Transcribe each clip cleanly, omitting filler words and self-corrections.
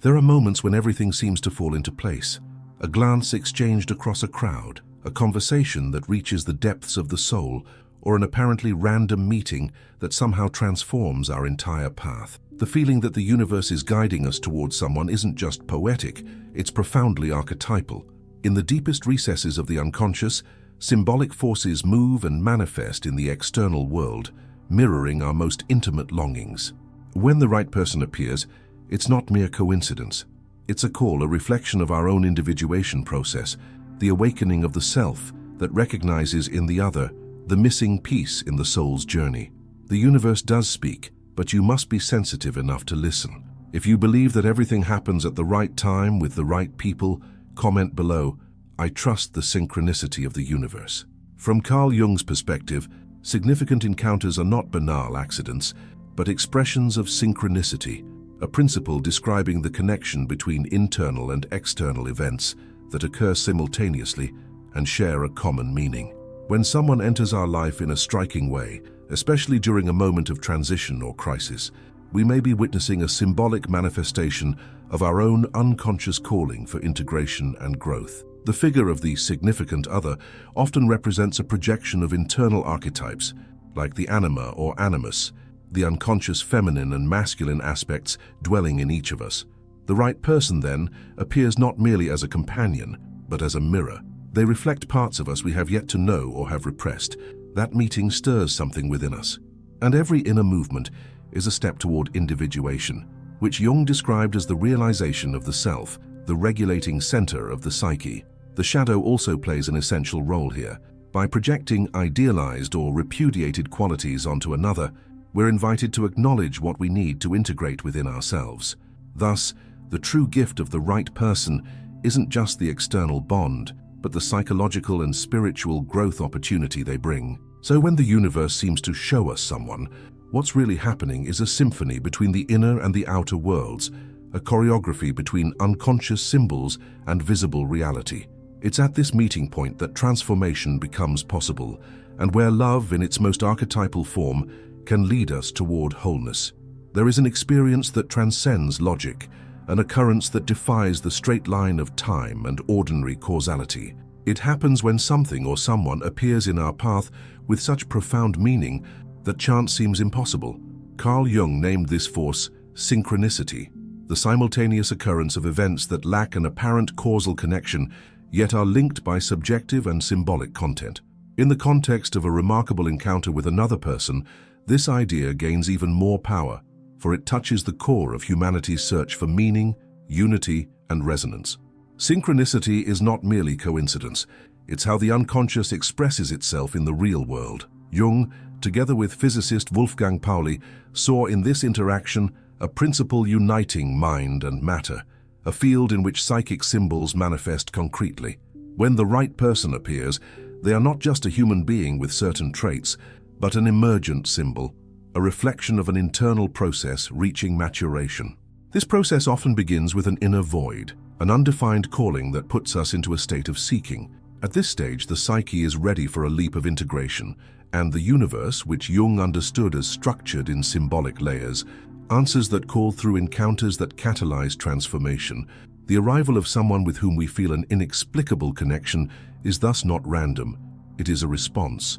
There are moments when everything seems to fall into place. A glance exchanged across a crowd, a conversation that reaches the depths of the soul, or an apparently random meeting that somehow transforms our entire path. The feeling that the universe is guiding us towards someone isn't just poetic, it's profoundly archetypal. In the deepest recesses of the unconscious, symbolic forces move and manifest in the external world, mirroring our most intimate longings. When the right person appears, it's not mere coincidence. It's a call, a reflection of our own individuation process, the awakening of the self that recognizes in the other the missing piece in the soul's journey. The universe does speak, but you must be sensitive enough to listen. If you believe that everything happens at the right time with the right people, comment below, "I trust the synchronicity of the universe." From Carl Jung's perspective, significant encounters are not banal accidents, but expressions of synchronicity, a principle describing the connection between internal and external events that occur simultaneously and share a common meaning. When someone enters our life in a striking way, especially during a moment of transition or crisis, we may be witnessing a symbolic manifestation of our own unconscious calling for integration and growth. The figure of the significant other often represents a projection of internal archetypes, like the Anima or animus, the unconscious feminine and masculine aspects dwelling in each of us. The right person, then, appears not merely as a companion, but as a mirror. They reflect parts of us we have yet to know or have repressed. That meeting stirs something within us. And every inner movement is a step toward individuation, which Jung described as the realization of the self, the regulating center of the psyche. The shadow also plays an essential role here. By projecting idealized or repudiated qualities onto another, we're invited to acknowledge what we need to integrate within ourselves. Thus, the true gift of the right person isn't just the external bond, but the psychological and spiritual growth opportunity they bring. So when the universe seems to show us someone, what's really happening is a symphony between the inner and the outer worlds, a choreography between unconscious symbols and visible reality. It's at this meeting point that transformation becomes possible, and where love in its most archetypal form can lead us toward wholeness. There is an experience that transcends logic, an occurrence that defies the straight line of time and ordinary causality. It happens when something or someone appears in our path with such profound meaning that chance seems impossible. Carl Jung named this force synchronicity, the simultaneous occurrence of events that lack an apparent causal connection, yet are linked by subjective and symbolic content. In the context of a remarkable encounter with another person, this idea gains even more power, for it touches the core of humanity's search for meaning, unity, and resonance. Synchronicity is not merely coincidence, it's how the unconscious expresses itself in the real world. Jung, together with physicist Wolfgang Pauli, saw in this interaction a principle uniting mind and matter, a field in which psychic symbols manifest concretely. When the right person appears, they are not just a human being with certain traits, but an emergent symbol, a reflection of an internal process reaching maturation. This process often begins with an inner void, an undefined calling that puts us into a state of seeking. At this stage, the psyche is ready for a leap of integration, and the universe, which Jung understood as structured in symbolic layers, answers that call through encounters that catalyze transformation. The arrival of someone with whom we feel an inexplicable connection is thus not random. It is a response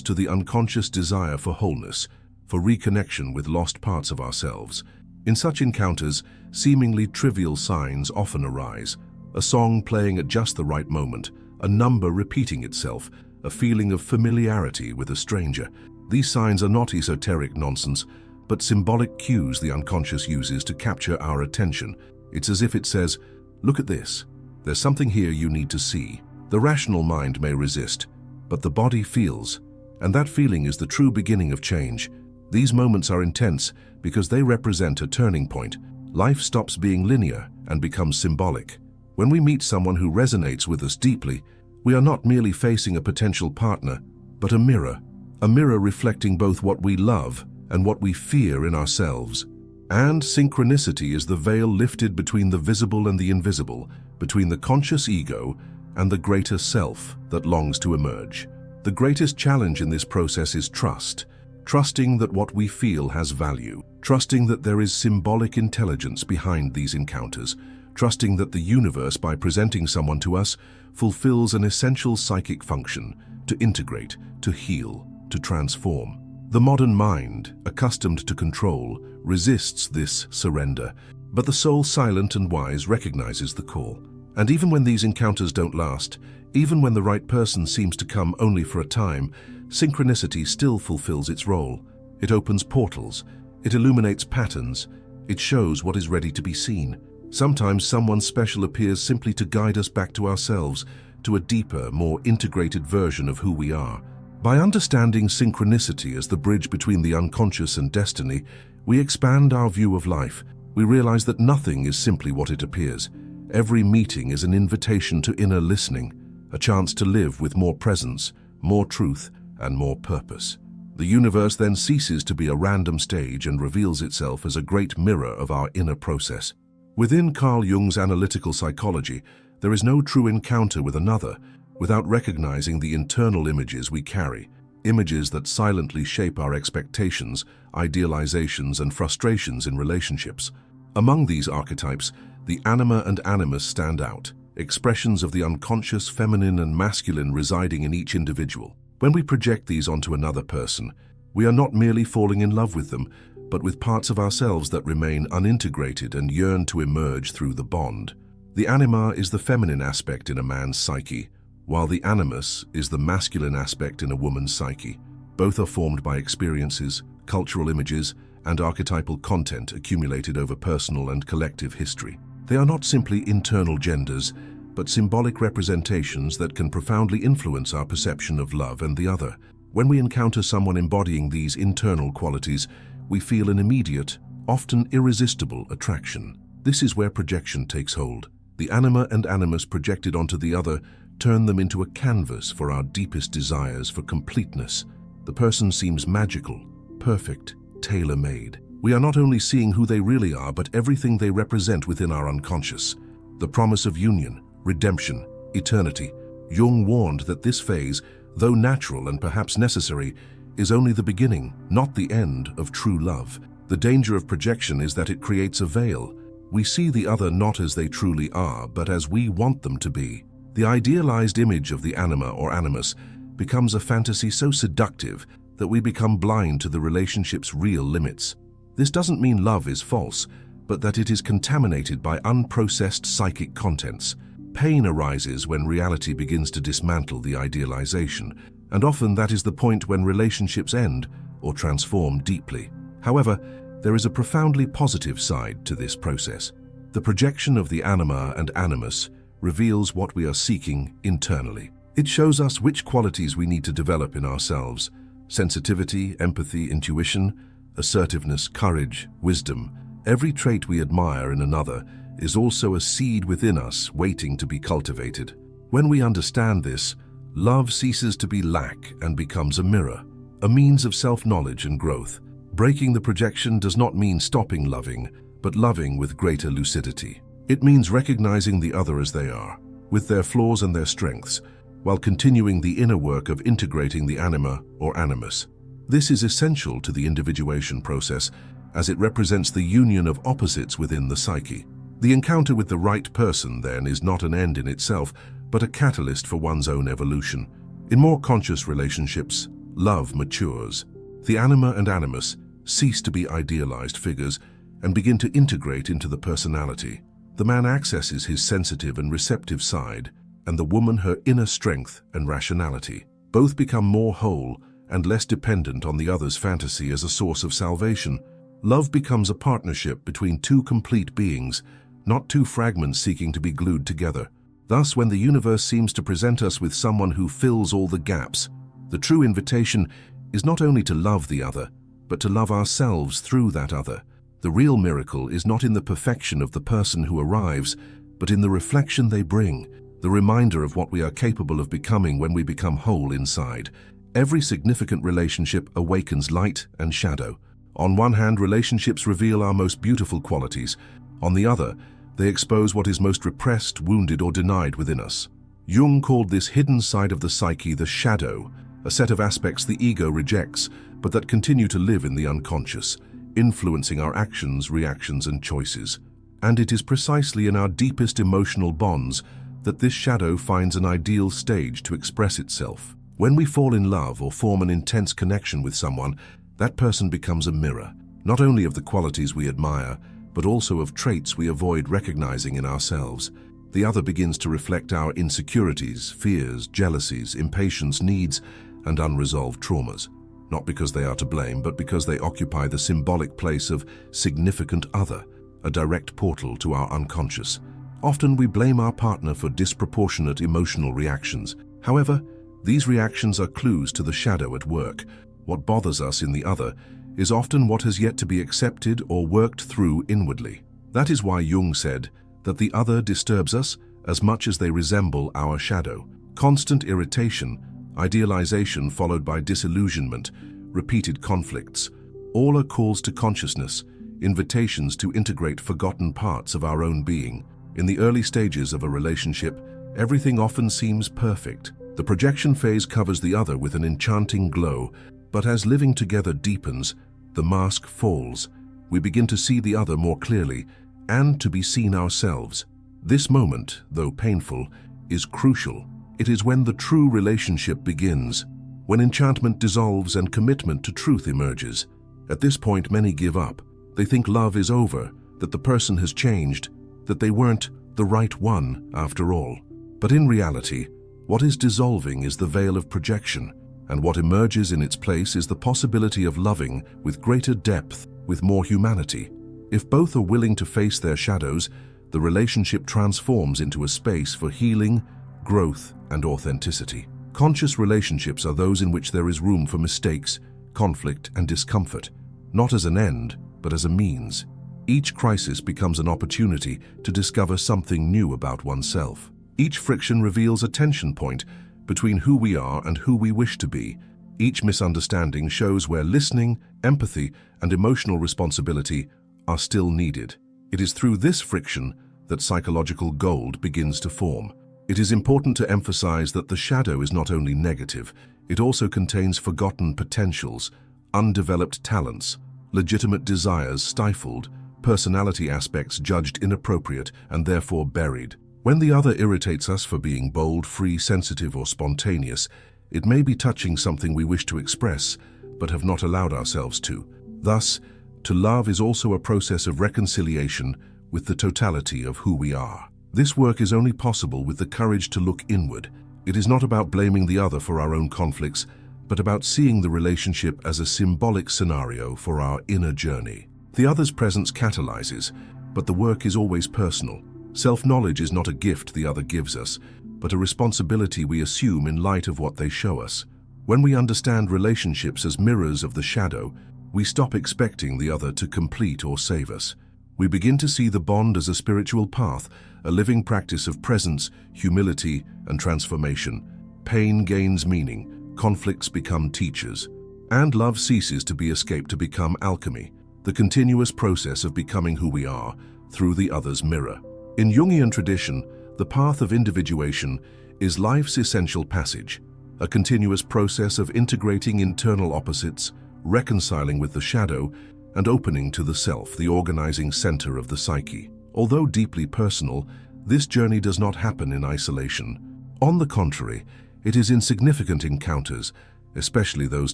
to the unconscious desire for wholeness, for reconnection with lost parts of ourselves. In such encounters, seemingly trivial signs often arise: a song playing at just the right moment, a number repeating itself, a feeling of familiarity with a stranger. These signs are not esoteric nonsense, but symbolic cues the unconscious uses to capture our attention. It's as if it says, "Look at this. There's something here you need to see." The rational mind may resist, but the body feels, and that feeling is the true beginning of change. These moments are intense because they represent a turning point. Life stops being linear and becomes symbolic. When we meet someone who resonates with us deeply, we are not merely facing a potential partner, but a mirror reflecting both what we love and what we fear in ourselves. And synchronicity is the veil lifted between the visible and the invisible, between the conscious ego and the greater self that longs to emerge. The greatest challenge in this process is trust trusting that what we feel has value, trusting that there is symbolic intelligence behind these encounters, trusting that the universe, by presenting someone to us, fulfills an essential psychic function: to integrate, to heal, to transform. The modern mind, accustomed to control, resists this surrender, but the soul, silent and wise, recognizes the call. And even when these encounters don't last, even when the right person seems to come only for a time, synchronicity still fulfills its role. It opens portals, it illuminates patterns, it shows what is ready to be seen. Sometimes someone special appears simply to guide us back to ourselves, to a deeper, more integrated version of who we are. By understanding synchronicity as the bridge between the unconscious and destiny, we expand our view of life. We realize that nothing is simply what it appears. Every meeting is an invitation to inner listening, a chance to live with more presence, more truth, and more purpose. The universe then ceases to be a random stage and reveals itself as a great mirror of our inner process. Within Carl Jung's analytical psychology, there is no true encounter with another without recognizing the internal images we carry, images that silently shape our expectations, idealizations, and frustrations in relationships. Among these archetypes, the Anima and animus stand out, expressions of the unconscious feminine and masculine residing in each individual. When we project these onto another person, we are not merely falling in love with them, but with parts of ourselves that remain unintegrated and yearn to emerge through the bond. The anima is the feminine aspect in a man's psyche, while the animus is the masculine aspect in a woman's psyche. Both are formed by experiences, cultural images, and archetypal content accumulated over personal and collective history. They are not simply internal genders, but symbolic representations that can profoundly influence our perception of love and the other. When we encounter someone embodying these internal qualities, we feel an immediate, often irresistible attraction. This is where projection takes hold. The anima and animus projected onto the other turn them into a canvas for our deepest desires for completeness. The person seems magical, perfect, tailor-made. We are not only seeing who they really are, but everything they represent within our unconscious. The promise of union, redemption, eternity. Jung warned that this phase, though natural and perhaps necessary, is only the beginning, not the end, of true love. The danger of projection is that it creates a veil. We see the other not as they truly are, but as we want them to be. The idealized image of the anima or animus becomes a fantasy so seductive that we become blind to the relationship's real limits. This doesn't mean love is false, but that it is contaminated by unprocessed psychic contents. Pain arises when reality begins to dismantle the idealization, and often that is the point when relationships end or transform deeply. However, there is a profoundly positive side to this process. The projection of the anima and animus reveals what we are seeking internally. It shows us which qualities we need to develop in ourselves: sensitivity, empathy, intuition, assertiveness, courage, wisdom. Every trait we admire in another is also a seed within us waiting to be cultivated. When we understand this, love ceases to be lack and becomes a mirror, a means of self-knowledge and growth. Breaking the projection does not mean stopping loving, but loving with greater lucidity. It means recognizing the other as they are, with their flaws and their strengths, while continuing the inner work of integrating the anima or animus. This is essential to the individuation process, as it represents the union of opposites within the psyche. The encounter with the right person, then, is not an end in itself, but a catalyst for one's own evolution. In more conscious relationships, love matures. The anima and animus cease to be idealized figures and begin to integrate into the personality. The man accesses his sensitive and receptive side, and the woman her inner strength and rationality. Both become more whole and less dependent on the other's fantasy as a source of salvation. Love becomes a partnership between two complete beings, not two fragments seeking to be glued together. Thus, when the universe seems to present us with someone who fills all the gaps, the true invitation is not only to love the other, but to love ourselves through that other. The real miracle is not in the perfection of the person who arrives, but in the reflection they bring, the reminder of what we are capable of becoming when we become whole inside. Every significant relationship awakens light and shadow. On one hand, relationships reveal our most beautiful qualities. On the other, they expose what is most repressed, wounded, or denied within us. Jung called this hidden side of the psyche the shadow, a set of aspects the ego rejects, but that continue to live in the unconscious, influencing our actions, reactions, and choices. And it is precisely in our deepest emotional bonds that this shadow finds an ideal stage to express itself. When we fall in love or form an intense connection with someone, that person becomes a mirror, not only of the qualities we admire, but also of traits we avoid recognizing in ourselves. The other begins to reflect our insecurities, fears, jealousies, impatience, needs, and unresolved traumas. Not because they are to blame, but because they occupy the symbolic place of significant other, a direct portal to our unconscious. Often we blame our partner for disproportionate emotional reactions. However, these reactions are clues to the shadow at work. What bothers us in the other is often what has yet to be accepted or worked through inwardly. That is why Jung said that the other disturbs us as much as they resemble our shadow. Constant irritation, idealization followed by disillusionment, repeated conflicts, all are calls to consciousness, invitations to integrate forgotten parts of our own being. In the early stages of a relationship, everything often seems perfect. The projection phase covers the other with an enchanting glow, but as living together deepens, the mask falls. We begin to see the other more clearly and to be seen ourselves. This moment, though painful, is crucial. It is when the true relationship begins, when enchantment dissolves and commitment to truth emerges. At this point, many give up. They think love is over, that the person has changed, that they weren't the right one after all. But in reality, what is dissolving is the veil of projection, and what emerges in its place is the possibility of loving with greater depth, with more humanity. If both are willing to face their shadows, the relationship transforms into a space for healing, growth, and authenticity. Conscious relationships are those in which there is room for mistakes, conflict, and discomfort, not as an end, but as a means. Each crisis becomes an opportunity to discover something new about oneself. Each friction reveals a tension point between who we are and who we wish to be. Each misunderstanding shows where listening, empathy, and emotional responsibility are still needed. It is through this friction that psychological gold begins to form. It is important to emphasize that the shadow is not only negative, it also contains forgotten potentials, undeveloped talents, legitimate desires stifled, personality aspects judged inappropriate and therefore buried. When the other irritates us for being bold, free, sensitive, or spontaneous, it may be touching something we wish to express, but have not allowed ourselves to. Thus, to love is also a process of reconciliation with the totality of who we are. This work is only possible with the courage to look inward. It is not about blaming the other for our own conflicts, but about seeing the relationship as a symbolic scenario for our inner journey. The other's presence catalyzes, but the work is always personal. Self-knowledge is not a gift the other gives us, but a responsibility we assume in light of what they show us. When we understand relationships as mirrors of the shadow, we stop expecting the other to complete or save us. We begin to see the bond as a spiritual path, a living practice of presence, humility, and transformation. Pain gains meaning, conflicts become teachers, and love ceases to be escape to become alchemy, the continuous process of becoming who we are through the other's mirror. In Jungian tradition, the path of individuation is life's essential passage, a continuous process of integrating internal opposites, reconciling with the shadow, and opening to the self, the organizing center of the psyche. Although deeply personal, this journey does not happen in isolation. On the contrary, it is in significant encounters, especially those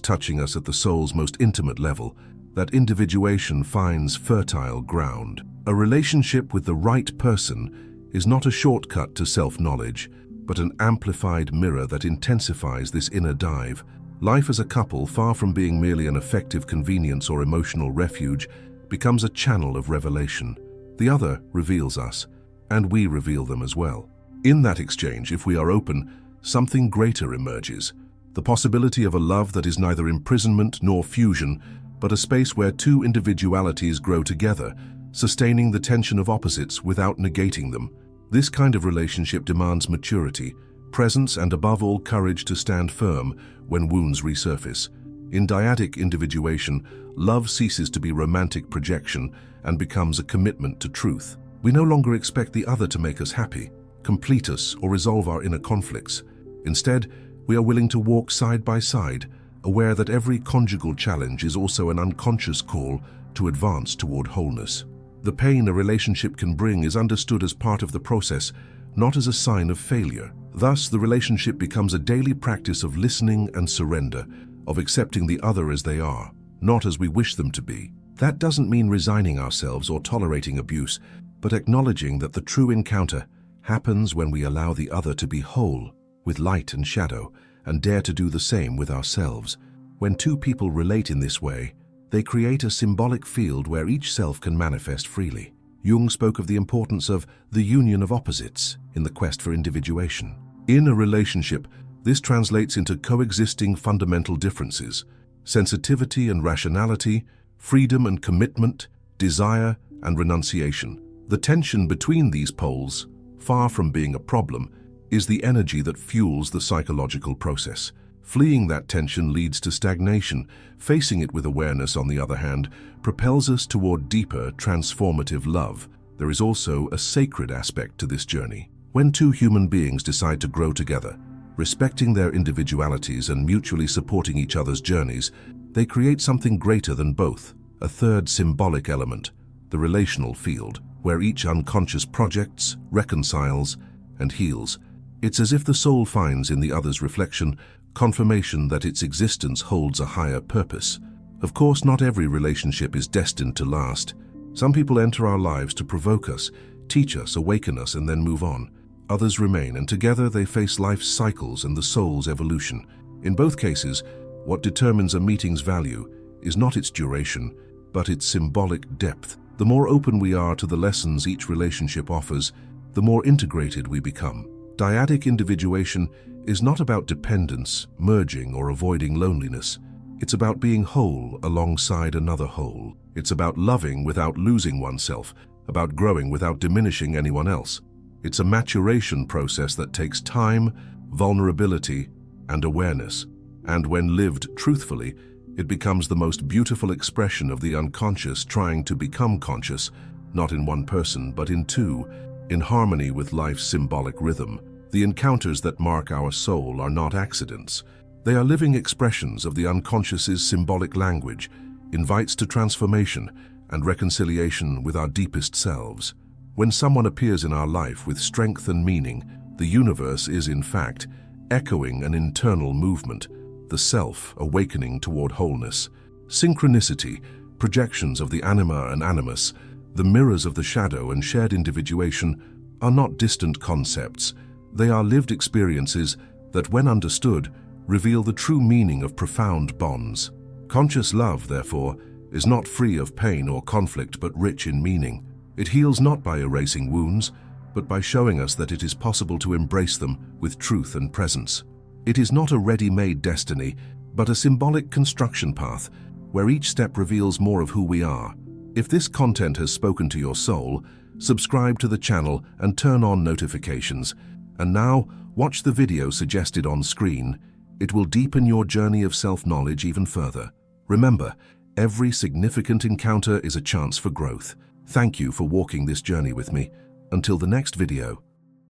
touching us at the soul's most intimate level, that individuation finds fertile ground. A relationship with the right person is not a shortcut to self-knowledge, but an amplified mirror that intensifies this inner dive. Life as a couple, far from being merely an effective convenience or emotional refuge, becomes a channel of revelation. The other reveals us, and we reveal them as well. In that exchange, if we are open, something greater emerges. The possibility of a love that is neither imprisonment nor fusion, but a space where two individualities grow together, sustaining the tension of opposites without negating them. This kind of relationship demands maturity, presence, and above all courage to stand firm when wounds resurface. In Diadic individuation, love ceases to be romantic projection and becomes a commitment to truth. We no longer expect the other to make us happy, complete us, or resolve our inner conflicts. Instead, We are willing to walk side by side, aware that every conjugal challenge is also an unconscious call to advance toward wholeness. The pain a relationship can bring is understood as part of the process, not as a sign of failure. Thus, the relationship becomes a daily practice of listening and surrender, of accepting the other as they are, not as we wish them to be. That doesn't mean resigning ourselves or tolerating abuse, but acknowledging that the true encounter happens when we allow the other to be whole, with light and shadow, and dare to do the same with ourselves. When two people relate in this way, they create a symbolic field where each self can manifest freely. Jung spoke of the importance of the union of opposites in the quest for individuation. In a relationship, this translates into coexisting fundamental differences: sensitivity and rationality, freedom and commitment, desire and renunciation. The tension between these poles, far from being a problem, is the energy that fuels the psychological process. Fleeing that tension leads to stagnation. Facing it with awareness, on the other hand, propels us toward deeper, transformative love. There is also a sacred aspect to this journey. When two human beings decide to grow together, respecting their individualities and mutually supporting each other's journeys, they create something greater than both, a third symbolic element, the relational field, where each unconscious projects, reconciles, and heals. It's as if the soul finds in the other's reflection confirmation that its existence holds a higher purpose. Of course, not every relationship is destined to last. Some people enter our lives to provoke us, teach us, awaken us, and then move on. Others remain, and together they face life's cycles and the soul's evolution. In both cases, what determines a meeting's value is not its duration, but its symbolic depth. The more open we are to the lessons each relationship offers, the more integrated we become. Diadic individuation is not about dependence, merging, or avoiding loneliness. It's about being whole alongside another whole. It's about loving without losing oneself, about growing without diminishing anyone else. It's a maturation process that takes time, vulnerability, and awareness. And when lived truthfully, it becomes the most beautiful expression of the unconscious trying to become conscious, not in one person, but in two, in harmony with life's symbolic rhythm. The encounters that mark our soul are not accidents. They are living expressions of the unconscious's symbolic language, invites to transformation and reconciliation with our deepest selves. When someone appears in our life with strength and meaning, the universe is, in fact, echoing an internal movement, the self awakening toward wholeness. Synchronicity, projections of the Anima and animus, the mirrors of the shadow and shared individuation, are not distant concepts. They are lived experiences that, when understood, reveal the true meaning of profound bonds. Conscious love, therefore, is not free of pain or conflict but rich in meaning. It heals not by erasing wounds, but by showing us that it is possible to embrace them with truth and presence. It is not a ready-made destiny, but a symbolic construction path where each step reveals more of who we are. If this content has spoken to your soul, subscribe to the channel and turn on notifications. And now, watch the video suggested on screen. It will deepen your journey of self-knowledge even further. Remember, every significant encounter is a chance for growth. Thank you for walking this journey with me. Until the next video,